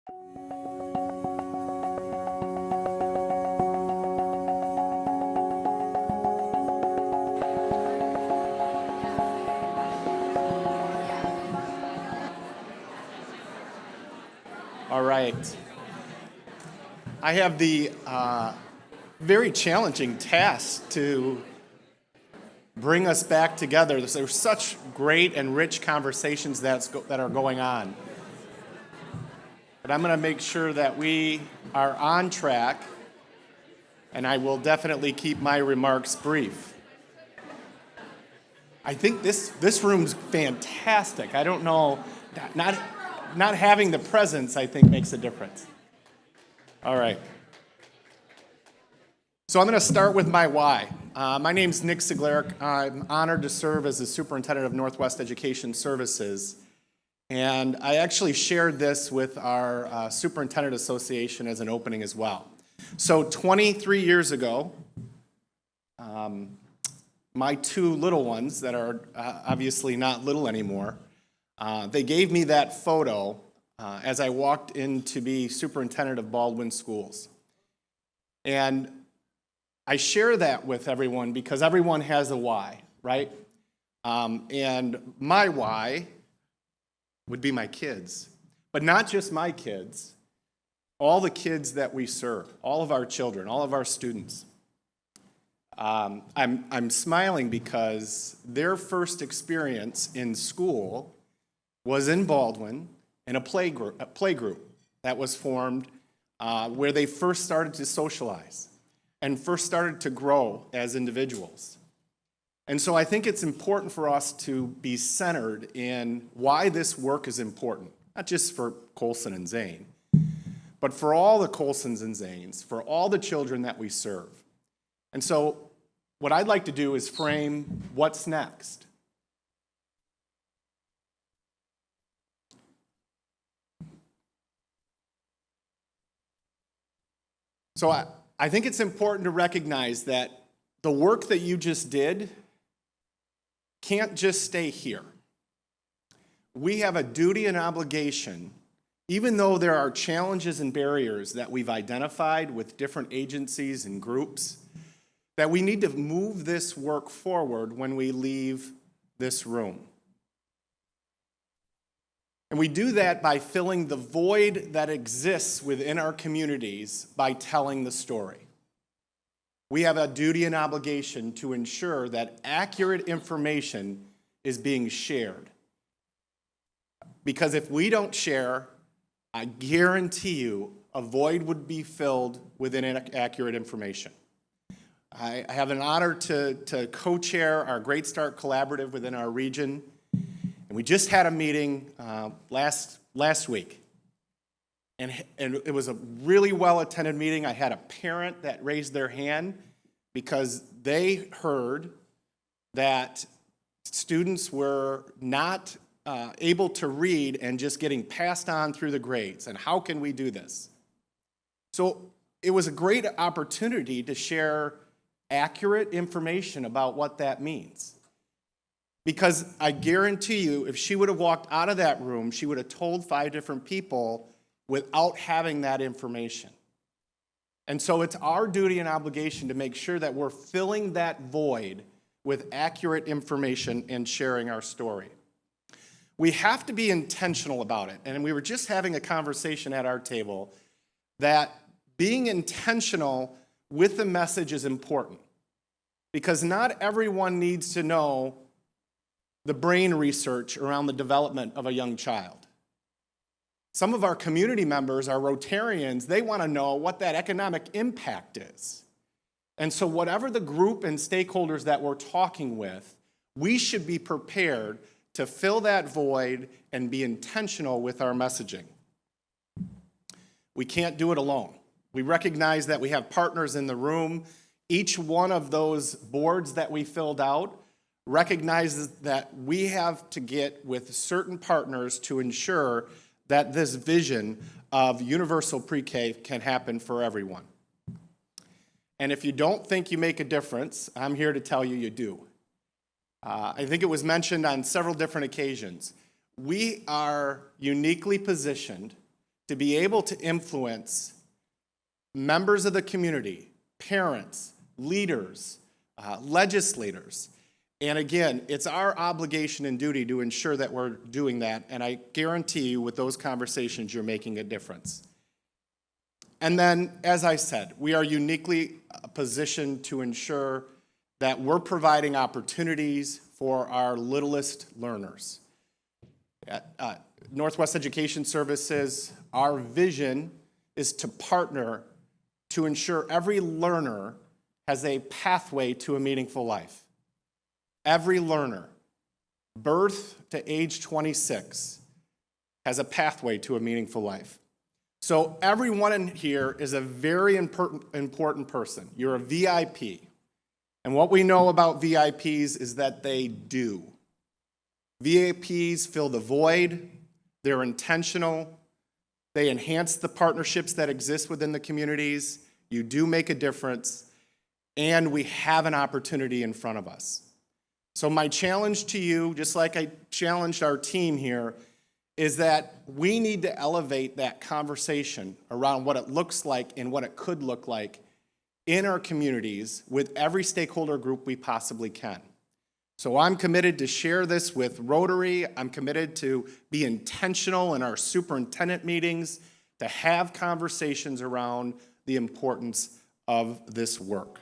All right. I have the very challenging task to bring us back together. There's such great and rich conversations that are going on. But I'm going to make sure that we are on track, and I will definitely keep my remarks brief. I think this room's fantastic. I don't know, not having the presence, I think, makes a difference. All right. So I'm going to start with my why. My name's Nick Ceglarek. I'm honored to serve as the superintendent of Northwest Education Services. And I actually shared this with our superintendent association as an opening as well. So 23 years ago, my two little ones that are obviously not little anymore, they gave me that photo as I walked in to be superintendent of Baldwin Schools. And I share that with everyone because everyone has a why, right? And my why would be my kids, but not just my kids, all the kids that we serve, all of our children, all of our students. I'm smiling because their first experience in school was in Baldwin in a play group that was formed where they first started to socialize and first started to grow as individuals. And so I think it's important for us to be centered in why this work is important, not just for Colson and Zane, but for all the Colsons and Zanes, for all the children that we serve. And so what I'd like to do is frame what's next. So I think it's important to recognize that the work that you just did can't just stay here. We have a duty and obligation, even though there are challenges and barriers that we've identified with different agencies and groups, that we need to move this work forward when we leave this room. And we do that by filling the void that exists within our communities by telling the story. We have a duty and obligation to ensure that accurate information is being shared. Because if we don't share, I guarantee you a void would be filled with inaccurate information. I have an honor to co-chair our Great Start Collaborative within our region. And we just had a meeting last week. And it was a really well-attended meeting. I had a parent that raised their hand because they heard that students were not able to read and just getting passed on through the grades. And how can we do this? So it was a great opportunity to share accurate information about what that means. Because I guarantee you, if she would have walked out of that room, she would have told 5 different people without having that information. And so it's our duty and obligation to make sure that we're filling that void with accurate information and sharing our story. We have to be intentional about it. And we were just having a conversation at our table that being intentional with the message is important. Because not everyone needs to know the brain research around the development of a young child. Some of our community members, our Rotarians, they want to know what that economic impact is. And so whatever the group and stakeholders that we're talking with, we should be prepared to fill that void and be intentional with our messaging. We can't do it alone. We recognize that we have partners in the room. Each one of those boards that we filled out recognizes that we have to get with certain partners to ensure that this vision of universal pre-K can happen for everyone. And if you don't think you make a difference, I'm here to tell you you do. I think it was mentioned on several different occasions. We are uniquely positioned to be able to influence members of the community, parents, leaders, legislators. And again, it's our obligation and duty to ensure that we're doing that, and I guarantee you with those conversations, you're making a difference. And then, as I said, we are uniquely positioned to ensure that we're providing opportunities for our littlest learners. At Northwest Education Services, our vision is to partner to ensure every learner has a pathway to a meaningful life. Every learner, birth to age 26, has a pathway to a meaningful life. So everyone in here is a very important person. You're a VIP. And what we know about VIPs is that they do. VIPs fill the void, they're intentional, they enhance the partnerships that exist within the communities, you do make a difference, and we have an opportunity in front of us. So my challenge to you, just like I challenged our team here, is that we need to elevate that conversation around what it looks like and what it could look like in our communities with every stakeholder group we possibly can. So I'm committed to share this with Rotary. I'm committed to be intentional in our superintendent meetings, to have conversations around the importance of this work.